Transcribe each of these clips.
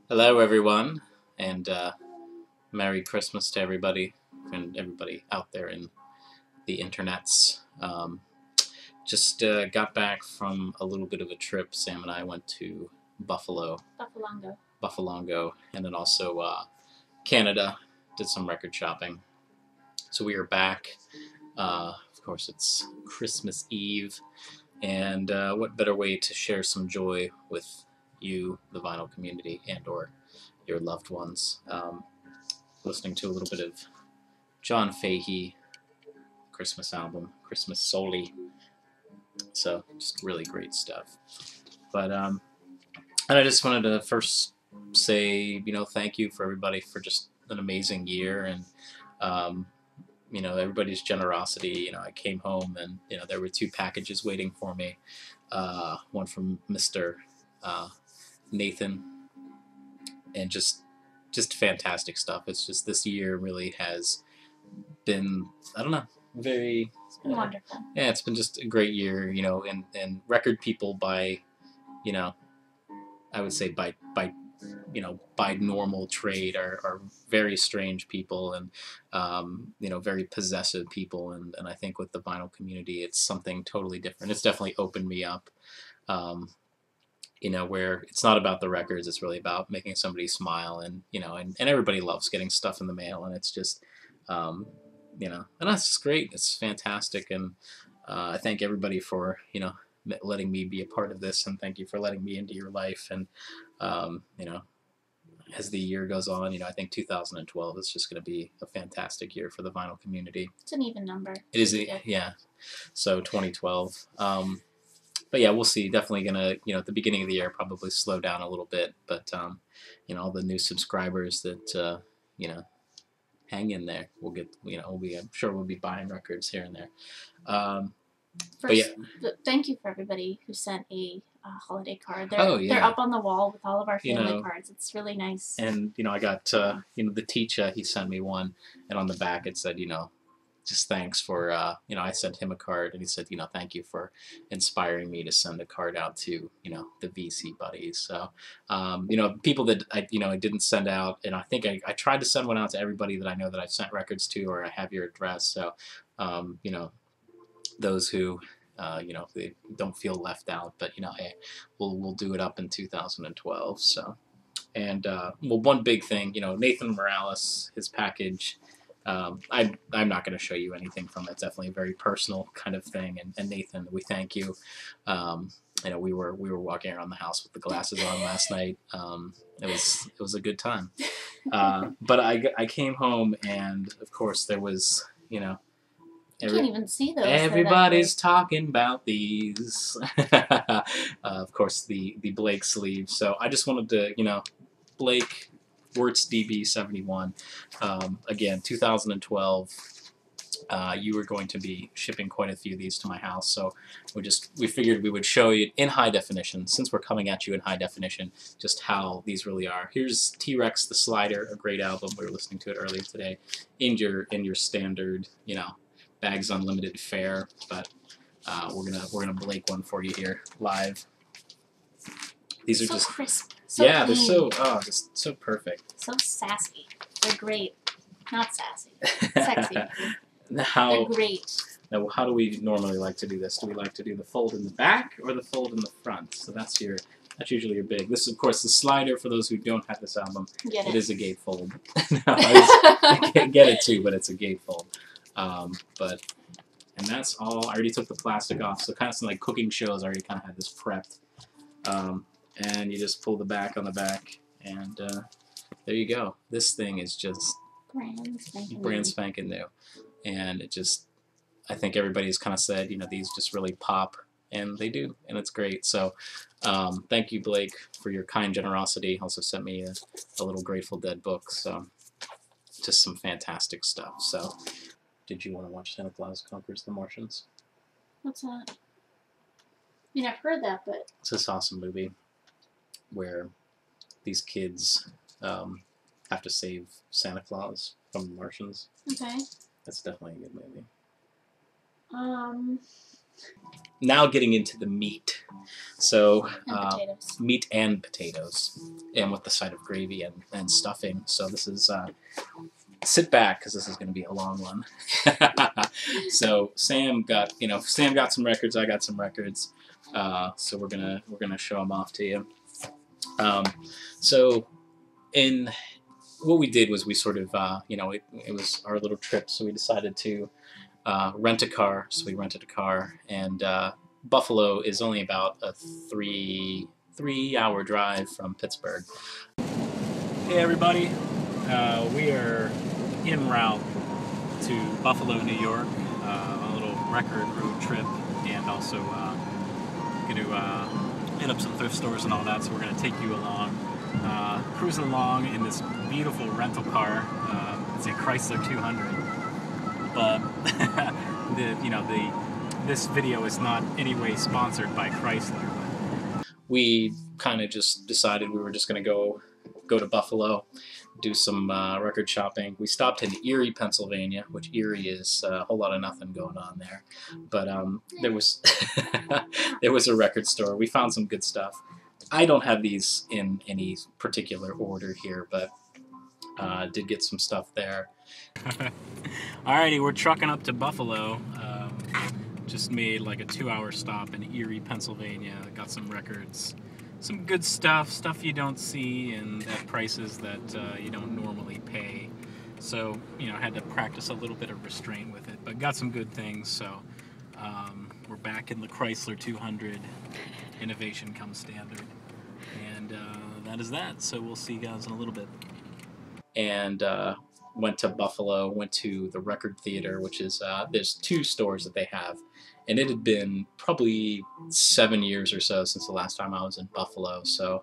Hello, everyone, and Merry Christmas to everybody and everybody out there in the internets. Just got back from a little bit of a trip. Sam and I went to Buffalongo, and then also Canada. Did some record shopping. So we are back. Of course, it's Christmas Eve, and what better way to share some joy with you, the vinyl community, and/or your loved ones? Listening to a little bit of John Fahey Christmas album, Christmas Soli. So just really great stuff. But and I just wanted to first say, thank you for everybody for just an amazing year and everybody's generosity. I came home and there were two packages waiting for me. One from Mr. Nathan, and just fantastic stuff. It's just this year really has been, I don't know, very It's been wonderful. Yeah, it's been just a great year, and record people by, I would say by normal trade are very strange people and very possessive people, and I think with the vinyl community it's something totally different. It's definitely opened me up, where it's not about the records, it's really about making somebody smile, and and everybody loves getting stuff in the mail, and it's just and that's just great. It's fantastic, and I thank everybody for letting me be a part of this, and thank you for letting me into your life. And as the year goes on, I think 2012 is just going to be a fantastic year for the vinyl community. It's an even number. It is, yeah. So 2012. But yeah, we'll see. Definitely gonna, at the beginning of the year, probably slow down a little bit. But all the new subscribers that hang in there. We'll get, I'm sure we'll be buying records here and there. First, thank you for everybody who sent a holiday card. They're up on the wall with all of our family cards. It's really nice. And I got the teacher, he sent me one, and on the back it said just thanks for I sent him a card, and he said thank you for inspiring me to send a card out to the VC buddies. So people that I didn't send out, and I think I tried to send one out to everybody that I know that I've sent records to, or I have your address. So those who they don't feel left out, but hey, we'll do it up in 2012. So, and one big thing, Nathan Morales, his package. I'm not going to show you anything from it. It's definitely a very personal kind of thing. And Nathan, we thank you. We were walking around the house with the glasses on last night. It was a good time. But I came home, and of course there was you can't even see those. Everybody's talking about these. Of course, the Blake sleeve. So I just wanted to Blake. Wirtz DB71. Again, 2012. You were going to be shipping quite a few of these to my house, so we figured we would show you in high definition, since we're coming at you in high definition, just how these really are. Here's T-Rex the Slider, a great album. We were listening to it earlier today. In your standard, Bags Unlimited fare, but we're gonna Blake one for you here live. These are so just crisp. They're just so perfect. So sassy. They're great. Not sassy. Sexy. They're great. Now, how do we normally like to do this? Do we like to do the fold in the back or the fold in the front? So that's usually your big. This is, of course, the Slider. For those who don't have this album, it is a gatefold. I can't get it too, but it's a gatefold. And that's all. I already took the plastic off, so kind of some like cooking shows. I already kind of had this prepped. And you just pull the back on the back, and there you go. This thing is just brand spanking new. And it just, I think everybody's kind of said, these just really pop, and they do, and it's great. So thank you, Blake, for your kind generosity. Also sent me a little Grateful Dead book, so just some fantastic stuff. So did you want to watch Santa Claus Conquers the Martians? What's that? I mean, I've heard that, but... It's this awesome movie where these kids have to save Santa Claus from the Martians. Okay. That's definitely a good movie. Now getting into the meat. So meat and potatoes, and with the side of gravy and stuffing. So this is sit back because this is going to be a long one. So Sam got some records. I got some records. So we're gonna show them off to you. So in what we did was we sort of it was our little trip. So we decided to rent a car. So we rented a car, and Buffalo is only about a three-hour drive from Pittsburgh. Hey everybody, we are en route to Buffalo, New York, on a little record road trip, and also going to hit up some thrift stores and all that. So we're going to take you along, cruising along in this beautiful rental car. It's a Chrysler 200, but this video is not any way sponsored by Chrysler. We kind of just decided we were just going to go to Buffalo, do some record shopping. We stopped in Erie, Pennsylvania, which Erie is a whole lot of nothing going on there. But there was there was a record store. We found some good stuff. I don't have these in any particular order here, but did get some stuff there. Alrighty, we're trucking up to Buffalo. Just made like a 2-hour stop in Erie, Pennsylvania. Got some records, some good stuff you don't see, and at prices that you don't normally pay. So had to practice a little bit of restraint with it, but got some good things. So we're back in the Chrysler 200. Innovation comes standard, and that is that. So we'll see you guys in a little bit. And went to Buffalo, went to the Record Theater, which is, there's 2 stores that they have. And it had been probably 7 years or so since the last time I was in Buffalo. So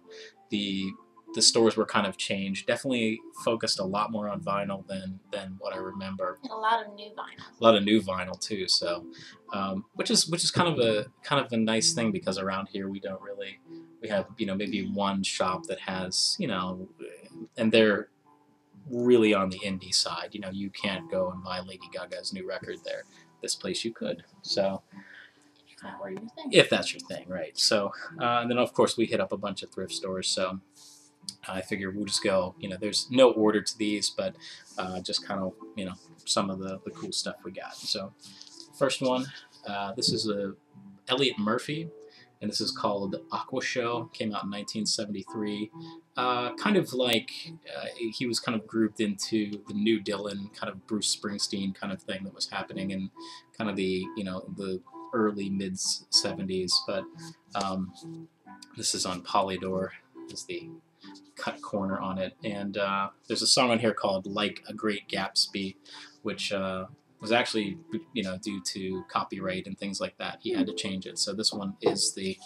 the stores were kind of changed. Definitely focused a lot more on vinyl than what I remember. And a lot of new vinyl. A lot of new vinyl too. So, which is kind of a nice thing, because around here we don't really, we have maybe one shop that has and they're really on the indie side. You can't go and buy Lady Gaga's new record there. This place you could. So if that's your thing, right? So and then of course we hit up a bunch of thrift stores. So I figure we'll just go. There's no order to these, but just kind of some of the cool stuff we got. So first one, this is a Elliot Murphy, and this is called Aqua Show. Came out in 1973. Kind of like he was kind of grouped into the New Dylan, kind of Bruce Springsteen kind of thing that was happening in kind of the the early mid 70s. But this is on Polydor. Is the cut corner on it, and there's a song on here called Like a Great Gatsby, which was actually due to copyright and things like that. He had to change it. So this one has the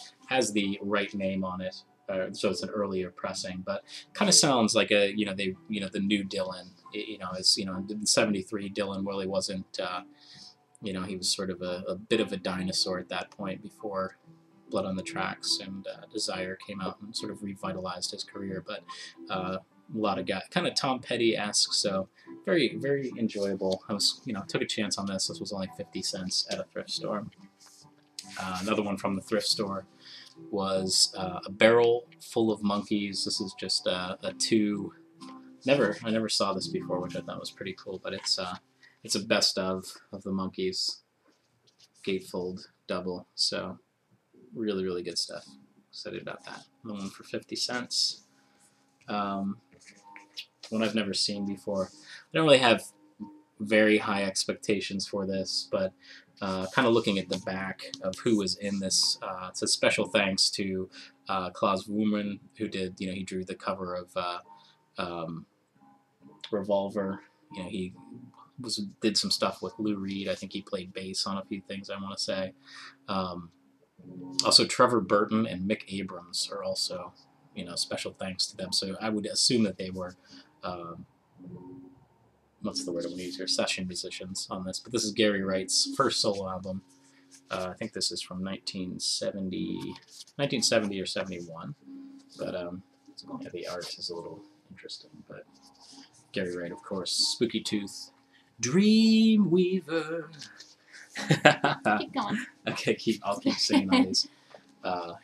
right name on it. So it's an earlier pressing, but kind of sounds like a the New Dylan. In '73, Dylan really wasn't. He was sort of a bit of a dinosaur at that point before Blood on the Tracks and Desire came out and sort of revitalized his career. But a lot of guys, kind of Tom Petty-esque, so very, very enjoyable. I was, took a chance on this. This was only 50 cents at a thrift store. Another one from the thrift store was A Barrel Full of Monkeys. This is just a 2. I never saw this before, which I thought was pretty cool. But it's a best of the Monkeys gatefold double. So really, really good stuff. Excited about that. The one for 50 cents. One I've never seen before. I don't really have very high expectations for this, but kind of looking at the back of who was in this, it's a special thanks to Klaus Wumann, who did, he drew the cover of Revolver. He did some stuff with Lou Reed. I think he played bass on a few things, I want to say. Also, Trevor Burton and Mick Abrams are also, special thanks to them. So I would assume that they were, what's the word I want to use here? Session musicians on this. But this is Gary Wright's first solo album. I think this is from 1970 or 71. But the art is a little interesting. But Gary Wright, of course, Spooky Tooth, Dreamweaver, Keep going. Okay, I'll keep singing all these.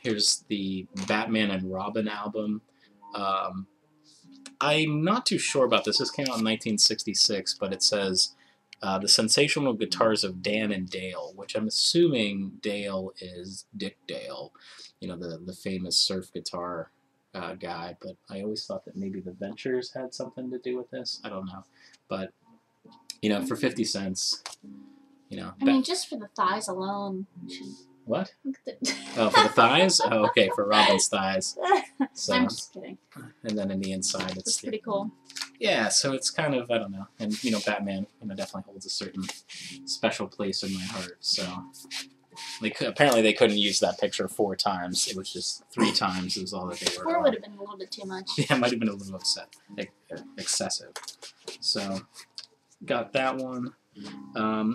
Here's the Batman and Robin album. I'm not too sure about this. This came out in 1966, but it says the sensational guitars of Dan and Dale, which I'm assuming Dale is Dick Dale, the famous surf guitar guy. But I always thought that maybe the Ventures had something to do with this. I don't know, but for 50 cents, I mean, just for the thighs alone. What? Oh, for the thighs? Oh, okay, for Robin's thighs. So, I'm just kidding. And then in the inside, it's pretty cool. Yeah, so it's kind of, I don't know. And, Batman, definitely holds a certain special place in my heart. So, apparently they couldn't use that picture 4 times. It was just 3 times is all that they were. 4 would have been a little bit too much. Yeah, it might have been a little excessive. So, got that one.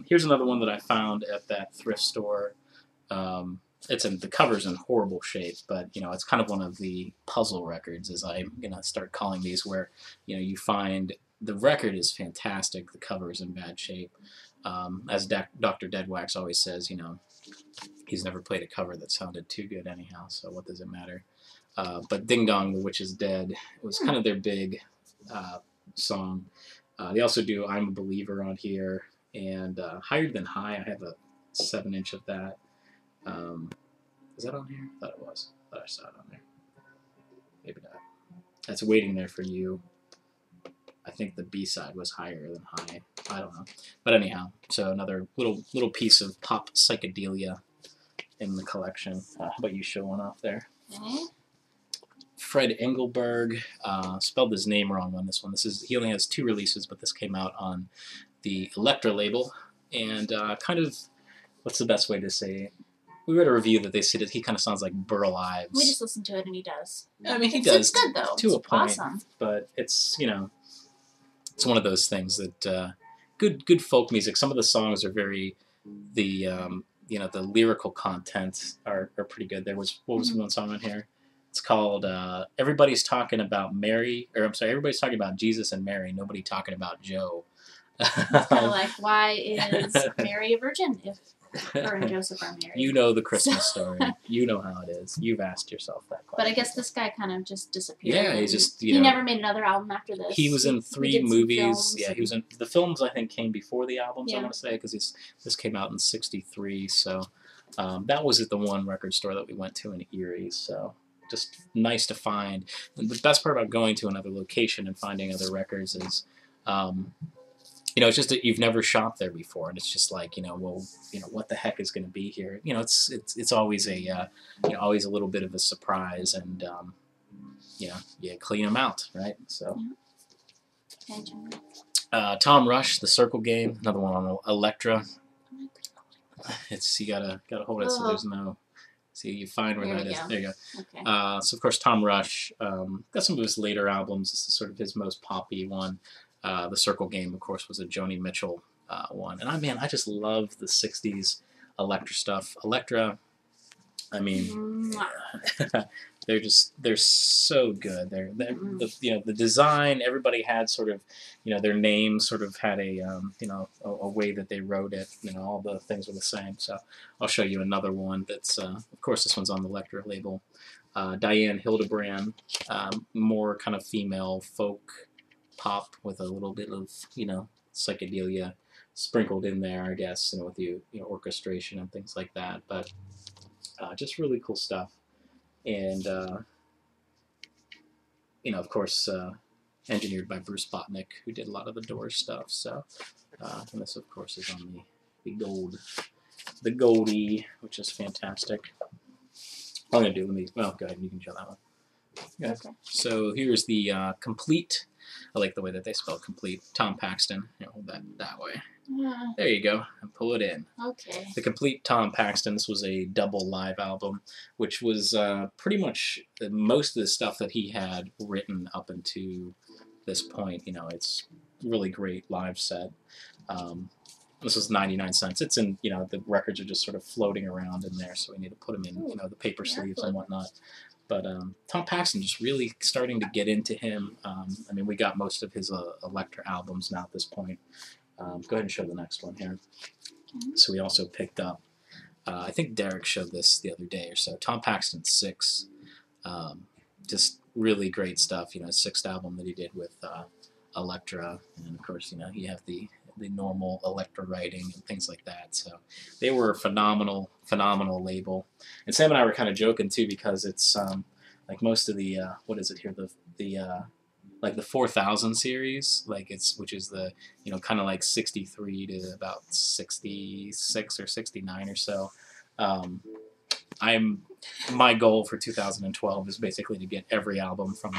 Here's another one that I found at that thrift store. The cover's in horrible shape, but it's kind of one of the puzzle records, as I'm gonna start calling these, where you find the record is fantastic, the cover is in bad shape. As Dr. Deadwax always says, he's never played a cover that sounded too good anyhow, so what does it matter? But Ding Dong, the Witch is Dead, was kind of their big song. They also do I'm a Believer on here, and Higher Than High. I have a 7-inch of that. Is that on here? I thought it was. I thought I saw it on there. Maybe not. That's Waiting There for You. I think the B-side was Higher Than High. I don't know. But anyhow, so another little piece of pop psychedelia in the collection. How about you show one off there? Mm-hmm. Fred Engelberg. Spelled his name wrong on this one. He only has 2 releases, but this came out on the Elektra label. And kind of, what's the best way to say it? We read a review that they said that he kind of sounds like Burl Ives. We just listened to it and he does. I mean, he does. It's good though. To a point. Awesome. But it's, it's one of those things that good folk music. Some of the songs are very, the lyrical content are pretty good. What was one song on here? It's called Everybody's Talking About Everybody's talking about Jesus and Mary. Nobody talking about Joe. It's kind of like, why is Mary a virgin if her and Joseph are married? You know the Christmas story. You know how it is. You've asked yourself that question. But I guess this guy kind of just disappeared. Yeah, he never made another album after this. He was in 3 movies. Yeah, he was in the films. I think came before the albums. Yeah. I want to say because this came out in '63. So that was at the one record store that we went to in Erie. So just nice to find. And the best part about going to another location and finding other records is. It's just that you've never shopped there before, and it's just like, what the heck is going to be here? It's always always a little bit of a surprise, and you clean them out, right? So, Tom Rush, The Circle Game, another one on Elektra. You gotta hold it so there's no. See, you find where that is. There you go. Okay. So of course, Tom Rush got some of his later albums. This is sort of his most poppy one. The Circle Game, of course, was a Joni Mitchell one. And I just love the 60s Elektra stuff. Elektra, I mean, they're so good. The design, everybody had sort of, their name sort of had a way that they wrote it. All the things were the same. So I'll show you another one that's, of course, this one's on the Elektra label. Diane Hildebrand, more kind of female folk pop with a little bit of psychedelia sprinkled in there, I guess, with the orchestration and things like that. But just really cool stuff, and of course, engineered by Bruce Botnick, who did a lot of the Doors stuff. So, and this of course is on the Goldie, which is fantastic. I'm gonna do. Well, go ahead. You can show that one. Yeah. Okay. So here's the complete. I like the way that they spell complete. Tom Paxton. Hold that way. There you go. And pull it in. Okay. The complete Tom Paxton. This was a double live album, which was pretty much most of the stuff that he had written up until this point. It's really great live set. This was 99 cents. It's in, the records are just sort of floating around in there, so we need to put them in, the paper sleeves and whatnot. But Tom Paxton just really starting to get into him. We got most of his Elektra albums now at this point. Go ahead and show the next one here. So we also picked up, I think Derek showed this the other day or so, Tom Paxton's 6. Just really great stuff, you know, his 6th album that he did with Elektra, and of course, you know, you have the normal Elektra writing and things like that. So they were a phenomenal label. And Sam and I were kind of joking too, because it's like most of the what is it here, the like the 4000 series, like which is the, you know, kind of like 63 to about 66 or 69 or so. My goal for 2012 is basically to get every album from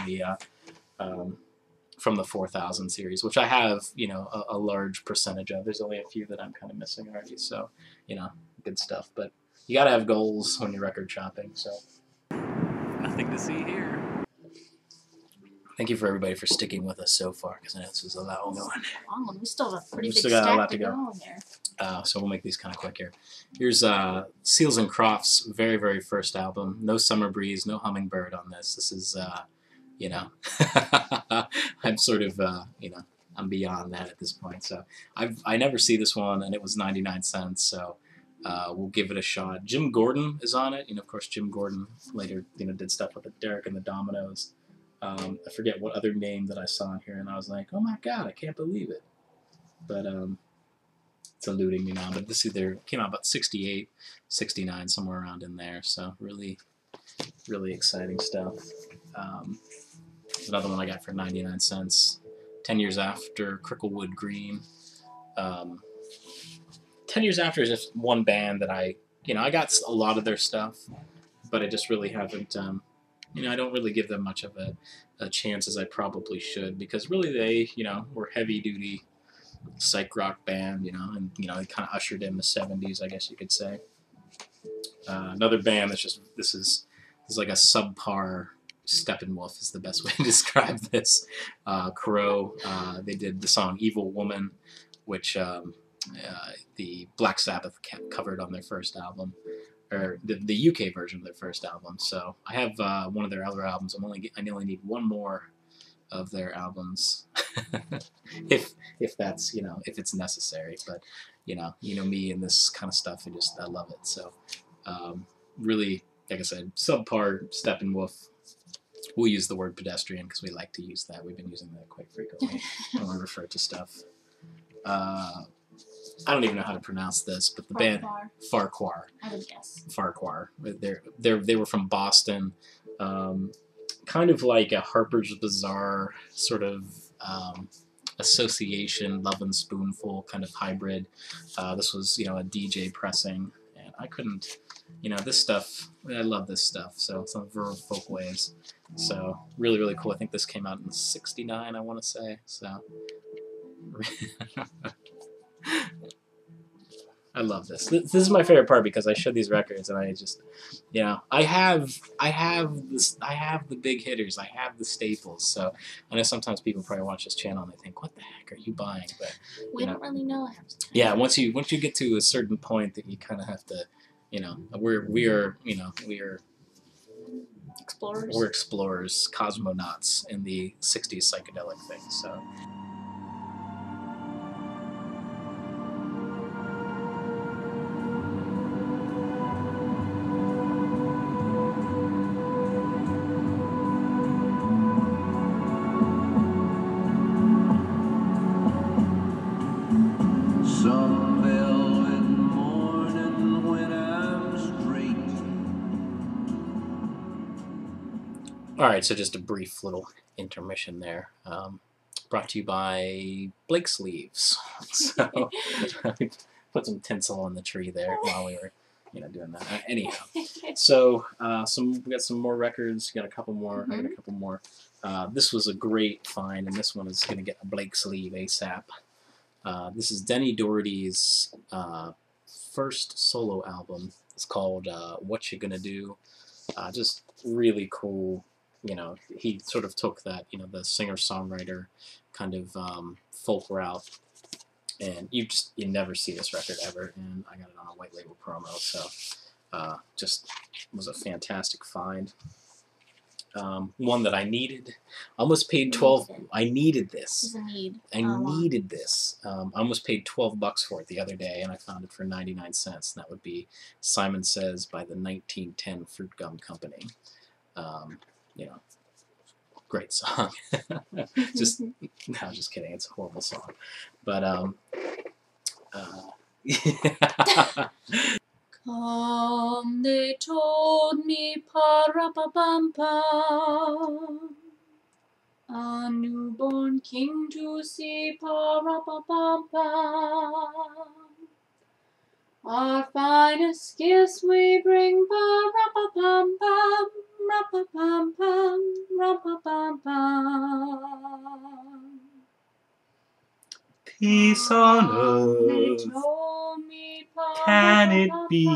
the 4000 series, which I have, you know, a large percentage of. There's only a few that I'm kind of missing already, so, you know, good stuff. But you got to have goals when you're record shopping. So nothing to see here. Thank you for everybody for sticking with us so far, because I know this was a lot going. We still have a pretty big stack to go in there. So we'll make these kind of quick here. Here's Seals and Crofts' very, very first album. No Summer Breeze, no Hummingbird on this. This is, you know, I'm sort of, you know, I'm beyond that at this point. So I never see this one, and it was 99 cents. So we'll give it a shot. Jim Gordon is on it. You know, of course, Jim Gordon later, you know, did stuff with the Derek and the Dominoes. I forget what other name that I saw in here, and I was like, oh my god, I can't believe it. But it's eluding me now. But this either came out about 68, 69, somewhere around in there. So really, really exciting stuff. Another one I got for 99 cents. 10 Years After, Cricklewood Green. 10 Years After is just one band that I got a lot of their stuff, but I just really haven't, you know, I don't really give them much of a chance as I probably should, because really they, you know, were heavy-duty psych rock band, you know, and, you know, they kind of ushered in the 70s, I guess you could say. Another band that's just, this is like a subpar Steppenwolf is the best way to describe this. Crow, they did the song Evil Woman, which the Black Sabbath covered on their first album, or the UK version of their first album. So I have one of their other albums. I only need one more of their albums, if that's, you know, if it's necessary. But you know me and this kind of stuff. I love it. So really, like I said, subpar Steppenwolf. We'll use the word pedestrian because we like to use that. We've been using that quite frequently when we refer to stuff. I don't even know how to pronounce this, but the band Farquhar. I would guess Farquhar. They were from Boston, kind of like a Harper's Bazaar sort of association, Love and Spoonful kind of hybrid. This was, you know, a DJ pressing, and I couldn't, you know, this stuff. I love this stuff. So it's on Verve Folkways. So really, really cool. I think this came out in '69, I want to say. So. I love this. This is my favorite part, because I show these records and I just, you know, I have the big hitters, I have the staples. So I know sometimes people probably watch this channel and they think, what the heck are you buying? But we don't really know. Yeah, once you get to a certain point that you kind of have to, you know, we are explorers. We're explorers, cosmonauts in the '60s psychedelic thing. So. All right, so just a brief little intermission there. Brought to you by Blake Sleeves. So put some tinsel on the tree there while we were, you know, doing that. Anyhow, so we got some more records. Got a couple more. I got a couple more. This was a great find, and this one is going to get a Blake Sleeve ASAP. This is Denny Doherty's first solo album. It's called What You Gonna Do. Just really cool. You know, he sort of took that, you know, the singer-songwriter kind of folk route, and you never see this record ever, and I got it on a white label promo, so just was a fantastic find. one that I needed. Almost paid 12. I needed this. It's a need. I needed this. I almost paid $12 for it the other day, and I found it for 99 cents. And that would be Simon Says by the 1910 Fruit Gum Company. You know, great song. Just no, just kidding. It's a horrible song, but Come, they told me, pa-ra-pa-bum-pum, a newborn king to see, pa-ra-pa-bum-pum. Our finest gifts we bring, pa-ra-pa-bum-pum, ra-pa-bum-pum, ra-pa-bum-pum. Peace on earth, can it be?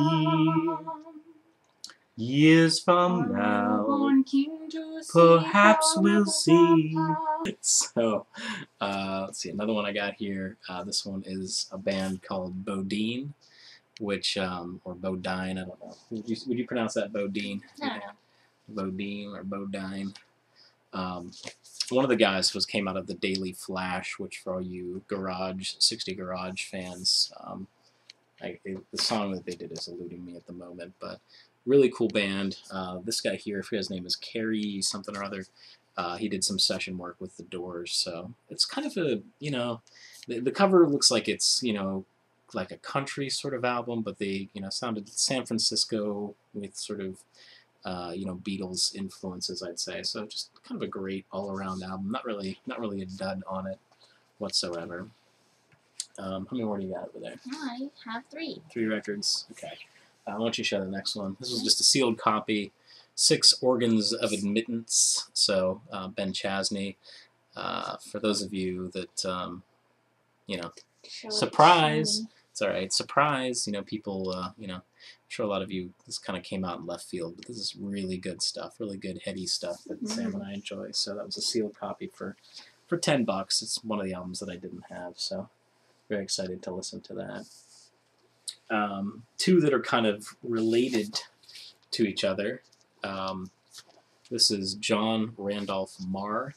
Years from now, perhaps we'll see. So, let's see, another one I got here. This one is a band called Bodine, which, or Bodine, I don't know. Would you pronounce that Bodine? No. Bodine or Bodine. One of the guys came out of the Daily Flash, which for all you 60 Garage fans, the song that they did is eluding me at the moment, but really cool band. This guy here, I forget his name, is Carrie something or other. He did some session work with the Doors, so it's kind of a, the cover looks like it's, like a country sort of album, but they, sounded San Francisco with sort of, Beatles influences, I'd say. So just kind of a great all-around album. Not really a dud on it whatsoever. How many more do you got over there? I have 3. 3 records. Okay. Why don't you show the next one? This was just a sealed copy. 6 Organs of Admittance. So Ben Chasney. For those of you that, surprise. It's all right. Surprise. People. I'm sure a lot of you. This kind of came out in left field, but this is really good stuff. Really good heady stuff that Sam and I enjoy. So that was a sealed copy for $10. It's one of the albums that I didn't have. So very excited to listen to that. 2 that are kind of related to each other. This is John Randolph Marr,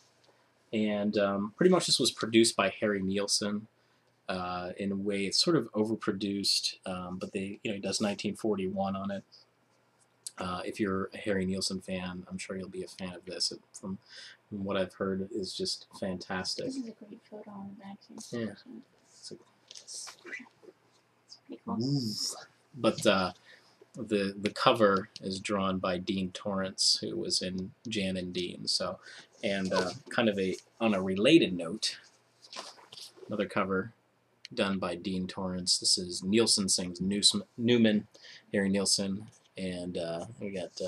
and pretty much this was produced by Harry Nilsson. In a way, it's sort of overproduced, but he does 1941 on it. If you're a Harry Nilsson fan, I'm sure you'll be a fan of this. From what I've heard, is just fantastic. This is a great photo on the back here. Yeah. It's pretty cool. But the cover is drawn by Dean Torrance, who was in Jan and Dean. So, and kind of on a related note, another cover done by Dean Torrance. This is Nilsson Sings Newman, Harry Nilsson, and we got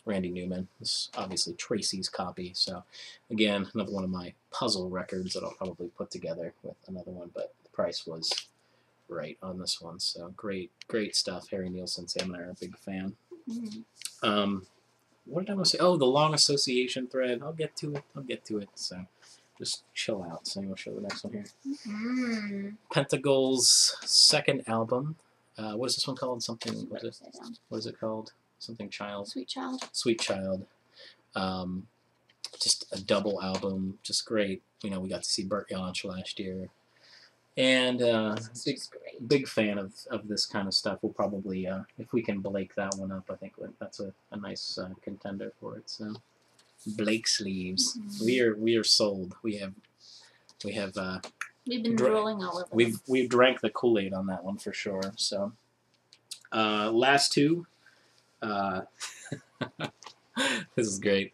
Randy Newman. This is obviously Tracy's copy. So again, another one of my puzzle records that I'll probably put together with another one, but the price was right on this one. So great stuff. Harry Nilsson, Sam and I are a big fan. What did I want to say? Oh, the long association thread. I'll get to it. So just chill out. So we'll show the next one here. Pentagol's second album. What is this one called? Something. What is it called? Something Child. Sweet Child. Sweet Child. Just a double album. Just great. We got to see Bert Jansch last year. And big fan of this kind of stuff. We'll probably, if we can Blake that one up, I think that's a nice contender for it. So, Blake Sleeves. We are sold. We've been drooling all over. We've drank the Kool-Aid on that one for sure. So, last 2. This is great.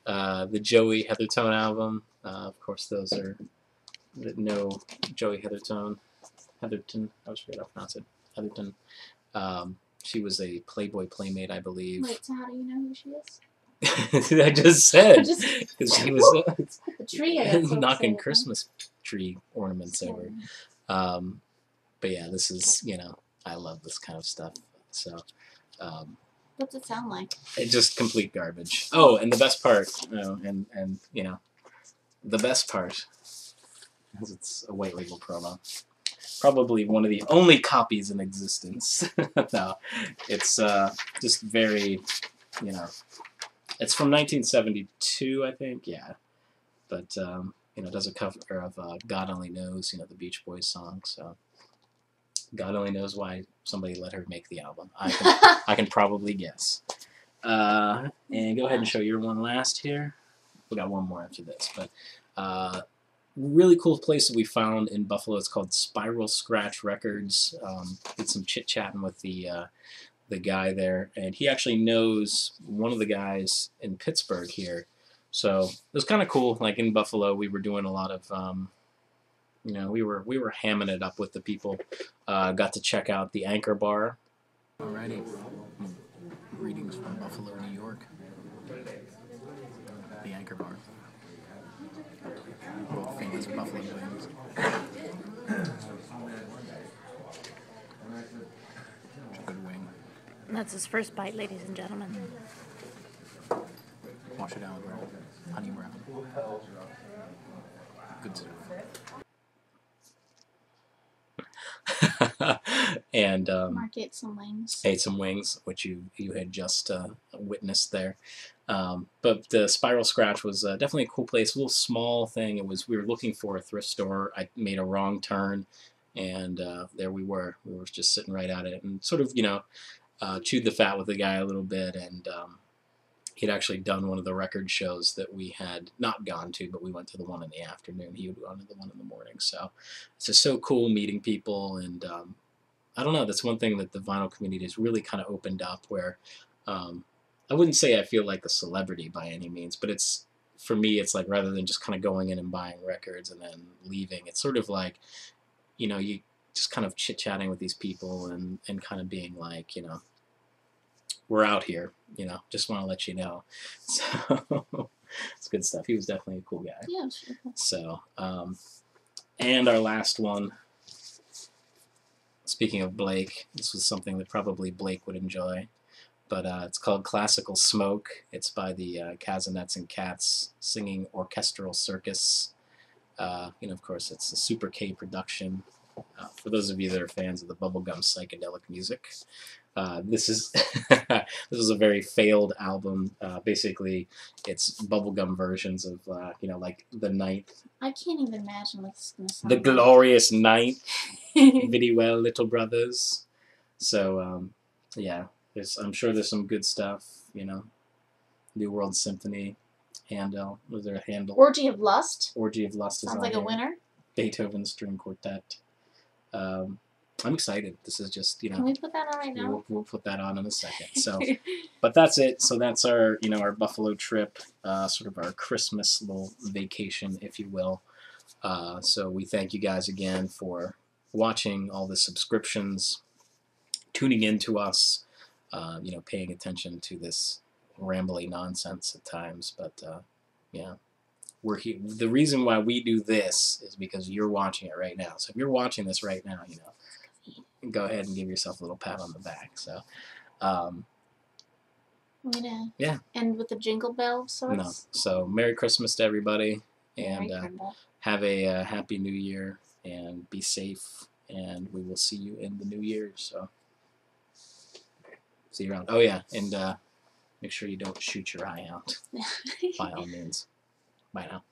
The Joey Heathertone album. Of course, those are. That know Joey Heatherton, I always forget how to pronounce it, Heatherton. She was a Playboy Playmate, I believe. Wait, so how do you know who she is? I just said. Because she was the tree, knocking Christmas tree ornaments over. But yeah, this is, I love this kind of stuff. So. What's it sound like? It's just complete garbage. Oh, and the best part, the best part, because it's a white label promo. Probably one of the only copies in existence. No, it's just very you know, it's from 1972, I think. Yeah, but you know, it does a cover of "God Only Knows," you know, the Beach Boys song. So God only knows why somebody let her make the album. I can probably guess. And go ahead and show your one last here. We got one more after this, but really cool place that we found in Buffalo. It's called Spiral Scratch Records. Did some chit chatting with the guy there, and he actually knows one of the guys in Pittsburgh here. So it was kind of cool. Like in Buffalo, we were doing a lot of, you know, we were hamming it up with the people. Got to check out the Anchor Bar. Alrighty, greetings from Buffalo, New York. The Anchor Bar, world famous buffalo wings. Good wing. That's his first bite, ladies and gentlemen. Wash it out, honey brown. Good stuff. And Mark ate some wings. Ate some wings, which you had just witnessed there. But the Spiral Scratch was definitely a cool place. A little small thing. It was, we were looking for a thrift store. I made a wrong turn, and there we were. We were just sitting right at it, and sort of, you know, chewed the fat with the guy a little bit. And he'd actually done one of the record shows that we had not gone to, but we went to the one in the afternoon. He would go to the one in the morning. So it's just so cool meeting people. And I don't know, that's one thing that the vinyl community has really kind of opened up, where I wouldn't say I feel like a celebrity by any means, but it's, for me, it's like, rather than just kind of going in and buying records and then leaving, it's sort of like, you know, you just kind of chit-chatting with these people and kind of being like, you know, we're out here, you know, just want to let you know. So it's good stuff. He was definitely a cool guy. Yeah, sure. So, and our last one, speaking of Blake, this was something that probably Blake would enjoy, but it's called Classical Smoke. It's by the Casanets and Cats Singing Orchestral Circus. You know, of course, it's a Super K production. For those of you that are fans of the bubblegum psychedelic music, this is this is a very failed album. Basically, it's bubblegum versions of you know, like the Ninth. I can't even imagine what this is going to sound The like. Glorious Ninth, Very Well, Little Brothers. So yeah, I'm sure there's some good stuff. You know, New World Symphony, Handel. Was there a Handel? Orgy of Lust. Orgy of Lust is sounds on like here. a winner. Beethoven String Quartet. I'm excited. This is just, you know. Can we put that on right now? We'll put that on in a second. So, but that's it. So that's our, you know, our Buffalo trip, sort of our Christmas little vacation, if you will. So we thank you guys again for watching all the subscriptions, tuning in to us, you know, paying attention to this rambly nonsense at times. But yeah. We're here. The reason why we do this is because you're watching it right now. So if you're watching this right now, you know, go ahead and give yourself a little pat on the back. So, yeah. End with the jingle bell of sorts. No. So Merry Christmas to everybody, and have a Happy New Year, and be safe. And we will see you in the new year. So see you around. Oh yeah, and make sure you don't shoot your eye out. By all means. Bye now.